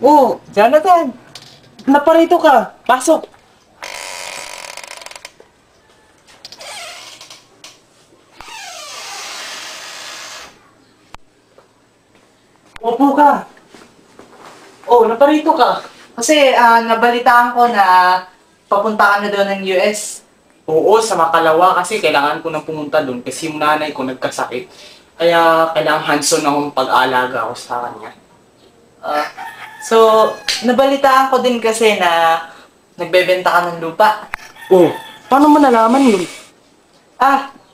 Oh, Jonathan! Naparito ka! Pasok! Upo ka! Oh, naparito ka! Kasi nabalitaan ko na papunta ka na doon ng US. Oo, sa Makalawa kasi kailangan ko nang pumunta doon kasi yung nanay ko nagkasakit. Kaya kailangan hands-on akong pag-aalaga ako sa kanya. Ah, so, nabalitaan ko din kasi na nagbebenta ka ng lupa. Oh, paano mo nalaman yun?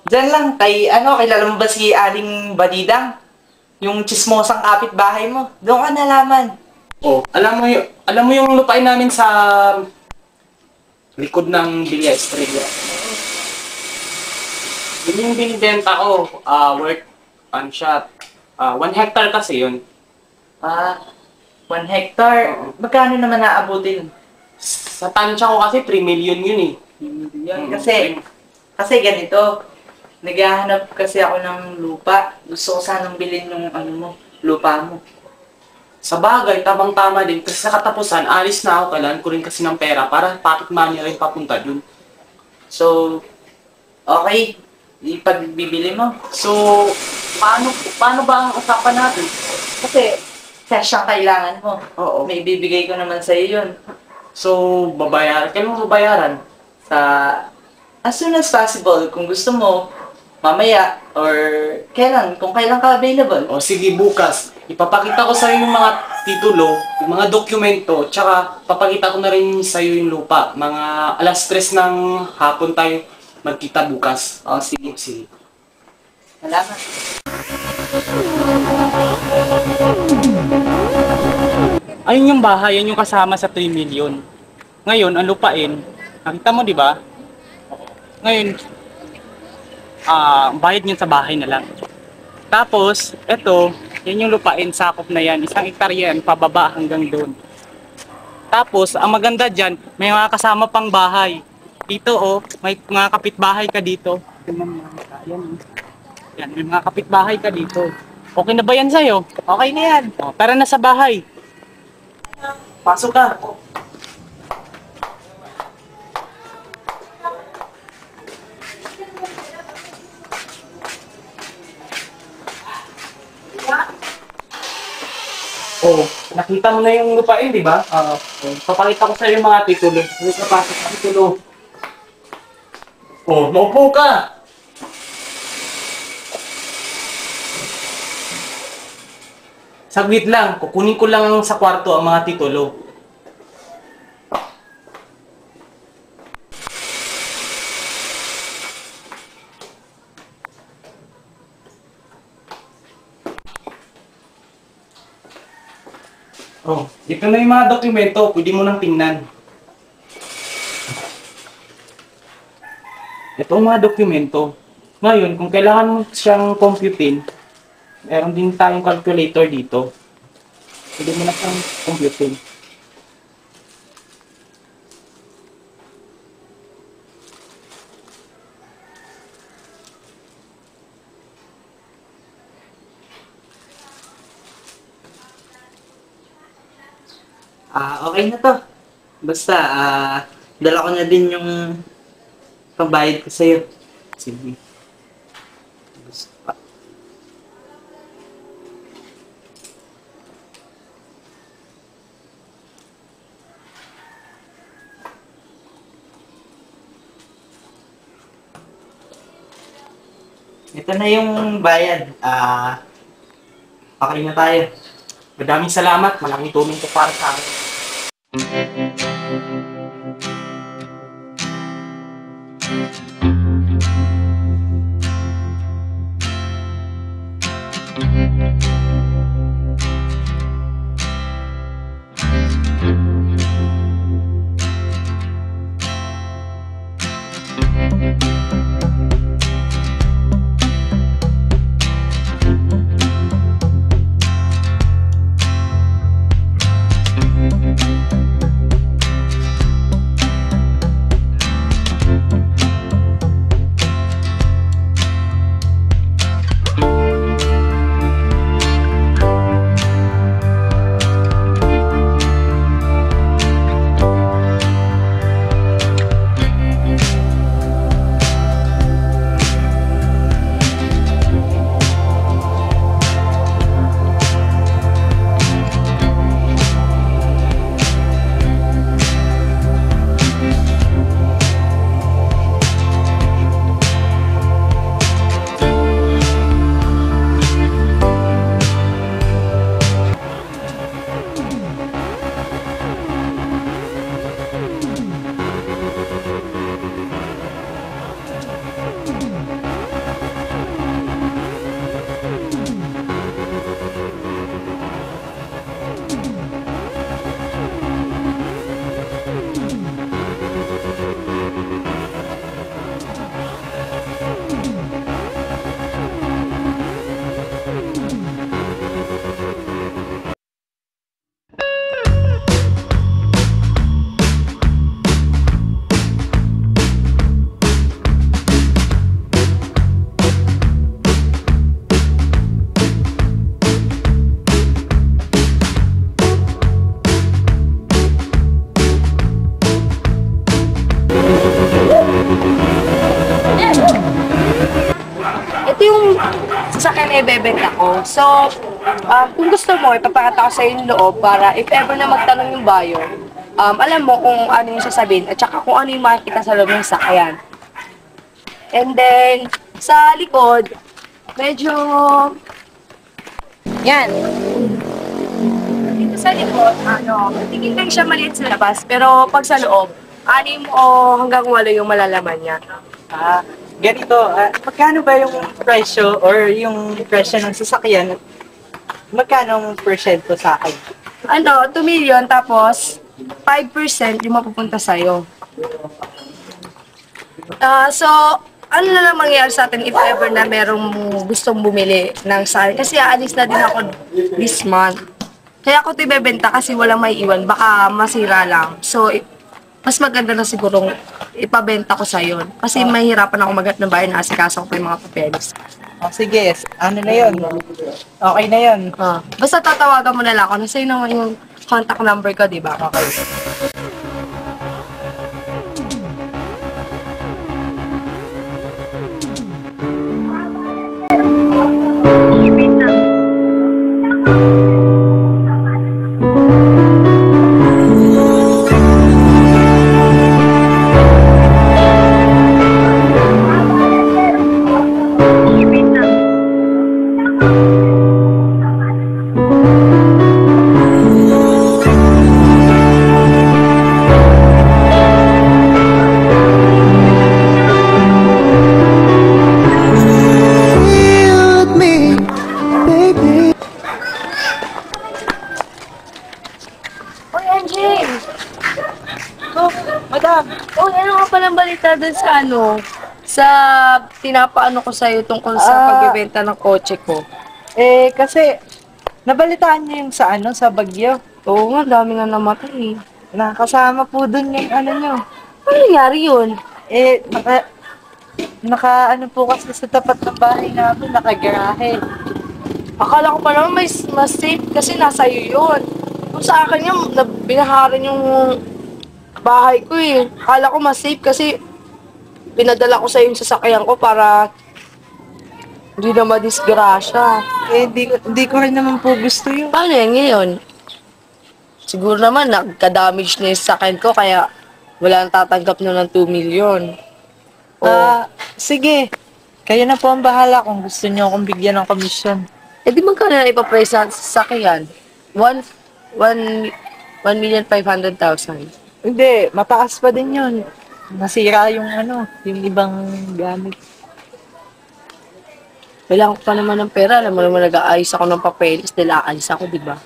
Dyan lang, kilala mo ba si Aling Badidang? Yung chismosang kapitbahay mo. Doon ka nalaman. Oh, alam mo yung lupain namin sa likod ng Villa Estrella. Yun yung binibenta ko, worth, ano siya, 1 hectare kasi yun. 1 hectare. Oo. Magkano naman naabutin? Sa tansya ko kasi 3 million yun eh. Yun, kasi ganito. Naghahanap kasi ako ng lupa. Gusto ko sanang bilhin yung lupa mo. Sa bagay, tamang-tama din. Kasi sa katapusan, alis na ako. Kailangan ko rin kasi ng pera para pocket money rin papunta dun. So, okay. Ipagbibili mo. So, paano ba ang usapan natin? Kasi, cash ang kailangan mo. Oo. May ibibigay ko naman sa'yo yun. So, kailan mo babayaran? Sa, as soon as possible, kung gusto mo, mamaya, or kung kailan ka available. O sige, bukas. Ipapakita ko sa'yo yung mga titulo, yung mga dokumento, tsaka papakita ko na rin sa'yo yung lupa. Mga alas 3 ng hapon tayo magkita bukas. O, sige. Sige. Salamat. Ayun yung bahay, yun yung kasama sa 3 million. Ngayon, ang lupain, nakita mo di ba? Ngayon, bayad niyan sa bahay na lang. Tapos, eto, yan yung lupain, sakop na yan. 1 hektarya yan, pababa hanggang doon. Tapos, ang maganda dyan, may mga kasama pang bahay. Dito, oh, may mga kapitbahay ka dito. Tingnan mo, yan, oh. Yan, may mga kapitbahay ka dito. Okay na ba yan sa'yo? Okay na yan. O, tara na sa bahay. Pasok ka. Oh, nakita mo na yung lupain, di ba? Papakita ko sa yung mga titulo. Napasok ang titulo. Oh, maupo ka! Saglit lang, kukunin ko lang sa kwarto ang mga titulo. Oh, ito na yung mga dokumento, pwede mo nang tingnan. Ito ang mga dokumento. Ngayon, kung kailangan mo siyang computein, meron din tayong calculator dito. Pwede mo na siyang computein. Okay na to. Basta, dala ko na din yung pambayad ko sa'yo. Sige. Ito na yung bayad. Okay na tayo. Maraming salamat. Malaking tulong ko para sa akin. sasakyan ay bebenta ko. So, kung gusto mo, ipapakita ko sa yung loob para if ever na magtanong yung buyer, alam mo kung ano yung sasabihin at saka kung ano yung makikita sa loob ng sasakyan. And then, sa likod, medyo... Yan. Dito sa likod, tingin lang siya maliit sa labas. Pero pag sa loob, 6 o hanggang 8 yung malalaman niya. Ganito, magkano ba yung presyo or yung presyo ng sasakyan? Magkano ang porsyento sa akin? 2 million, tapos 5% yung mapupunta sa'yo. So, ano na lang mangyayari sa atin if ever na merong gustong bumili ng sasakyan? Kasi aalis na din ako this month. Kaya ako ito ibebenta kasi walang may iwan. Baka masira lang. So, mas maganda na sigurong ipabenta ko sa'yo. Kasi mahirapan ako maghanap ng bayan na asikaso ko pa yung mga papeles. Sige, ano na yun? Okay na yun. Basta tatawagan mo na lang ako. Nasa'yo naman yung contact number ko, di ba? Okay. Oy, Angie! Madam! Oy, ano nga palang balita dun sa sa tinapaano ko sa'yo tungkol sa pagbebenta ng kotse ko? Kasi, nabalitaan niyo yung sa Bagyo. Oo nga, dami nga namatay. Nakasama po dun yung nyo. Ano nangyari yun? Naka po kasi sa tapat ng bahay namin, nakagarahe. Akala ko pa naman mas safe kasi nasa iyo yun. Kung sa akin yung binaharan yung bahay ko eh. Akala ko mas safe kasi pinadala ko sa yung sasakyan ko para hindi na madisgrasya. Hindi ko rin naman po gusto yun. Paano yan ngayon? Siguro naman nagka-damage na yung sasakyan ko kaya wala nang tatanggap na ng 2 million. Sige. Kayo na po ang bahala kung gusto niyo akong bigyan ng komisyon. Di magkano na ipaprice sa sasakyan? 1,500,000. Hindi, mataas pa din yun. Nasira yung yung ibang gamit. Kailangan ko pa naman ng pera. Alam mo naman nag-aayos ako ng papeles dahil aalis ako, di ba?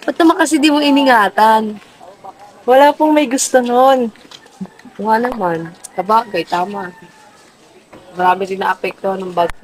Ba't naman kasi di mo iningatan? Wala pong may gusto nun. Nga naman. Kabagay, tama. Marami din na-apekto ng bagay.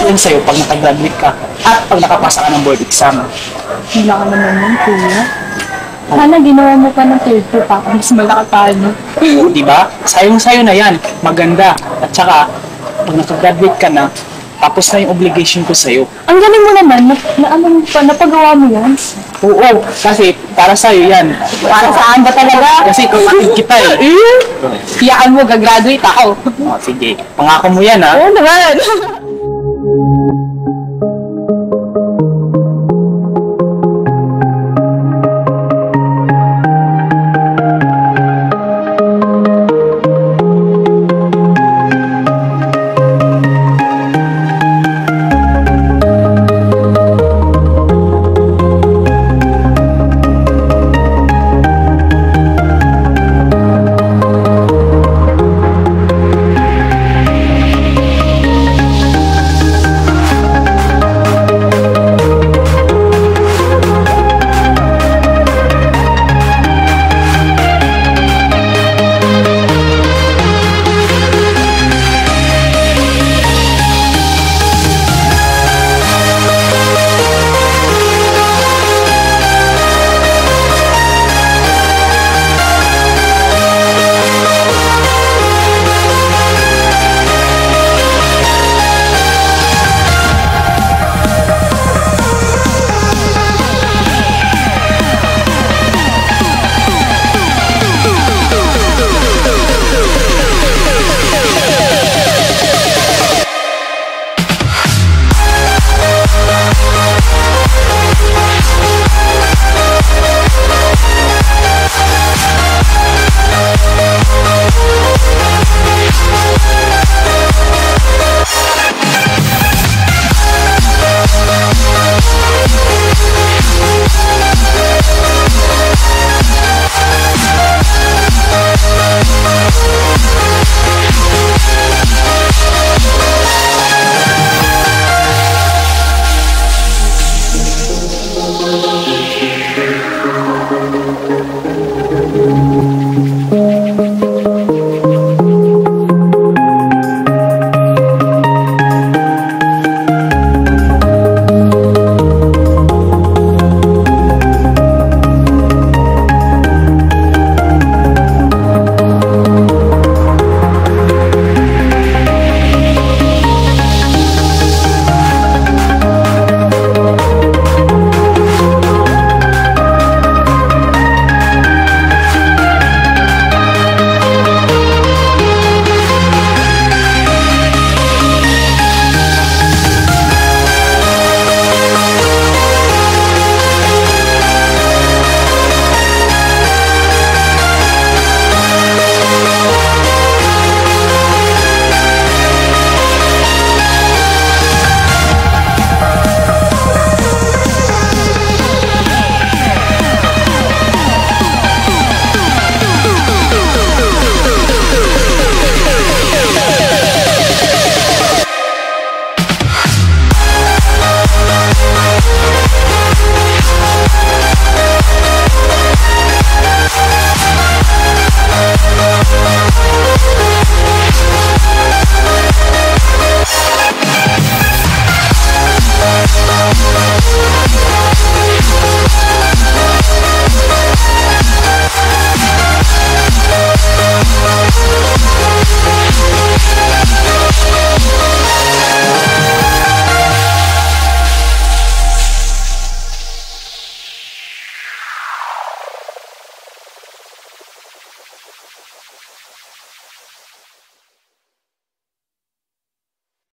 yan sa'yo pag nakagraduate ka at pag nakapasa ka ng board exam. Wala ka naman yun, kuya. Sana ginawa mo pa ng third year pa. Mas malaki pa, no? Oo, di ba? Sayong-sayo na yan. Maganda. At saka, pag nakagraduate ka na, tapos na yung obligation ko sa'yo. Ang galing mo naman, napagawa mo yan. Oo, kasi para sa'yo yan. Para saan ba talaga? Kasi kapatid kita eh. Iyakan mo, gagraduate ako. Oh, sige, pangako mo yan ha. Oo naman.